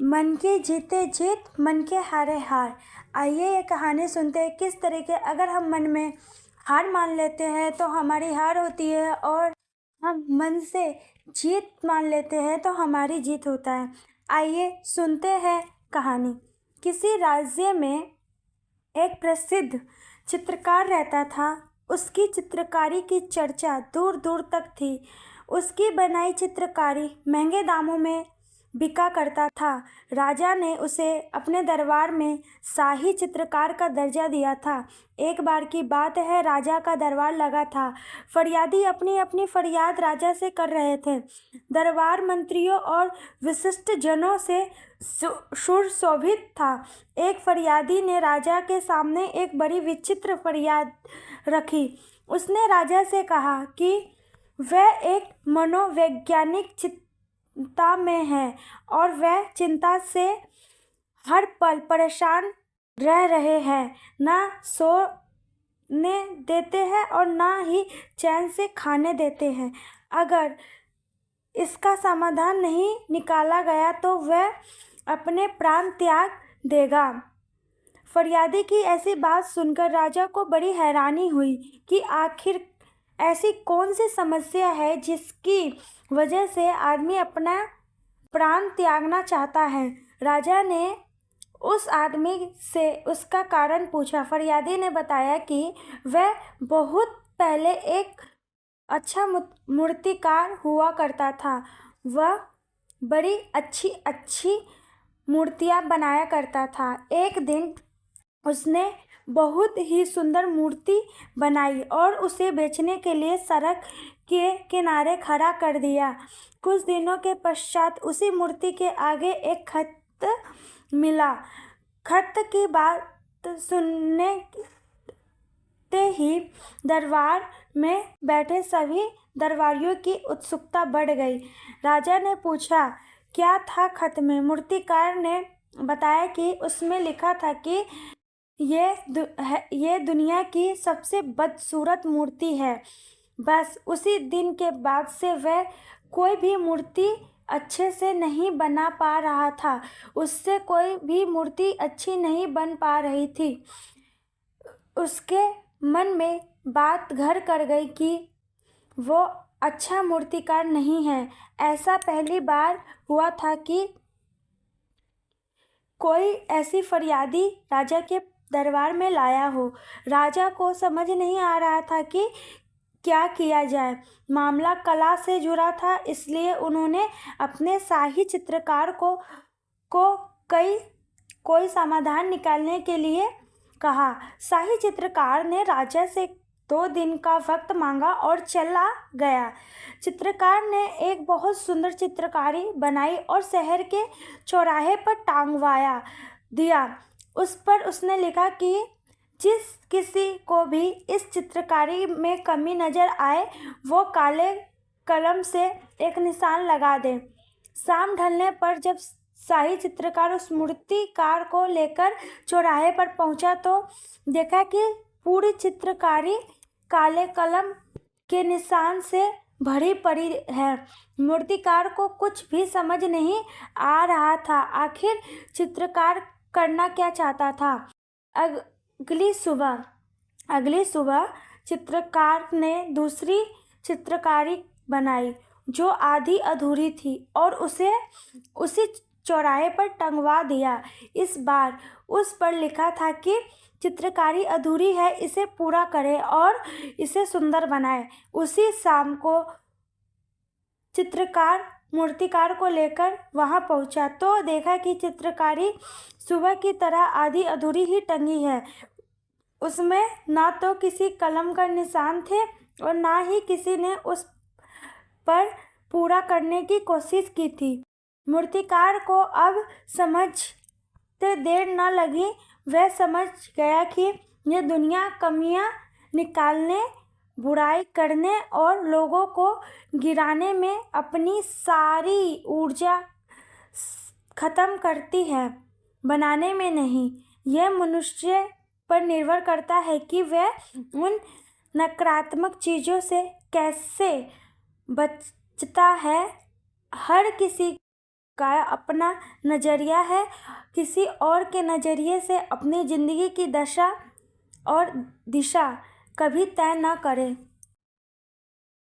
मन की जीते जीत, मन के हारे हार। आइए ये कहानी सुनते हैं किस तरीके अगर हम मन में हार मान लेते हैं तो हमारी हार होती है, और हम मन से जीत मान लेते हैं तो हमारी जीत होता है। आइए सुनते हैं कहानी। किसी राज्य में एक प्रसिद्ध चित्रकार रहता था। उसकी चित्रकारी की चर्चा दूर दूर तक थी। उसकी बनाई चित्रकारी महंगे दामों में बिका करता था। राजा ने उसे अपने दरबार में शाही चित्रकार का दर्जा दिया था। एक बार की बात है, राजा का दरबार लगा था। फरियादी अपनी अपनी फरियाद राजा से कर रहे थे। दरबार मंत्रियों और विशिष्ट जनों से सुशोभित था। एक फरियादी ने राजा के सामने एक बड़ी विचित्र फरियाद रखी। उसने राजा से कहा कि वह एक मनोवैज्ञानिक चिंता में है और वह चिंता से हर पल परेशान रह रहे हैं। ना सोने देते हैं और ना ही चैन से खाने देते हैं। अगर इसका समाधान नहीं निकाला गया तो वह अपने प्राण त्याग देगा। फरियादी की ऐसी बात सुनकर राजा को बड़ी हैरानी हुई कि आखिर ऐसी कौन सी समस्या है जिसकी वजह से आदमी अपना प्राण त्यागना चाहता है। राजा ने उस आदमी से उसका कारण पूछा। फरियादी ने बताया कि वह बहुत पहले एक अच्छा मूर्तिकार हुआ करता था। वह बड़ी अच्छी अच्छी मूर्तियाँ बनाया करता था। एक दिन उसने बहुत ही सुंदर मूर्ति बनाई और उसे बेचने के लिए सड़क के किनारे खड़ा कर दिया। कुछ दिनों के पश्चात उसी मूर्ति के आगे एक खत मिला। खत की बात सुनने ही दरबार में बैठे सभी दरबारियों की उत्सुकता बढ़ गई। राजा ने पूछा, क्या था खत में? मूर्तिकार ने बताया कि उसमें लिखा था कि ये दुनिया की सबसे बदसूरत मूर्ति है। बस उसी दिन के बाद से वह कोई भी मूर्ति अच्छे से नहीं बना पा रहा था। उससे कोई भी मूर्ति अच्छी नहीं बन पा रही थी। उसके मन में बात घर कर गई कि वो अच्छा मूर्तिकार नहीं है। ऐसा पहली बार हुआ था कि कोई ऐसी फरियादी राजा के दरबार में लाया हो। राजा को समझ नहीं आ रहा था कि क्या किया जाए। मामला कला से जुड़ा था, इसलिए उन्होंने अपने शाही चित्रकार को कोई समाधान निकालने के लिए कहा। शाही चित्रकार ने राजा से 2 दिन का वक्त मांगा और चला गया। चित्रकार ने एक बहुत सुंदर चित्रकारी बनाई और शहर के चौराहे पर टांगवाया दिया। उस पर उसने लिखा कि जिस किसी को भी इस चित्रकारी में कमी नज़र आए वो काले कलम से एक निशान लगा दे। शाम ढलने पर जब शाही चित्रकार उस मूर्तिकार को लेकर चौराहे पर पहुंचा तो देखा कि पूरी चित्रकारी काले कलम के निशान से भरी पड़ी है। मूर्तिकार को कुछ भी समझ नहीं आ रहा था। आखिर चित्रकार करना क्या चाहता था। अगली सुबह चित्रकार ने दूसरी चित्रकारी बनाई जो आधी अधूरी थी और उसे उसी चौराहे पर टंगवा दिया। इस बार उस पर लिखा था कि चित्रकारी अधूरी है, इसे पूरा करें और इसे सुंदर बनाएं। उसी शाम को चित्रकार मूर्तिकार को लेकर वहां पहुंचा तो देखा कि चित्रकारी सुबह की तरह आधी अधूरी ही टंगी है। उसमें ना तो किसी कलम का निशान थे और ना ही किसी ने उस पर पूरा करने की कोशिश की थी। मूर्तिकार को अब समझते देर न लगी। वह समझ गया कि यह दुनिया कमियां निकालने, बुराई करने और लोगों को गिराने में अपनी सारी ऊर्जा खत्म करती है, बनाने में नहीं। यह मनुष्य पर निर्भर करता है कि वह उन नकारात्मक चीज़ों से कैसे बचता है। हर किसी का अपना नज़रिया है। किसी और के नज़रिए से अपनी ज़िंदगी की दशा और दिशा कभी तय न करें।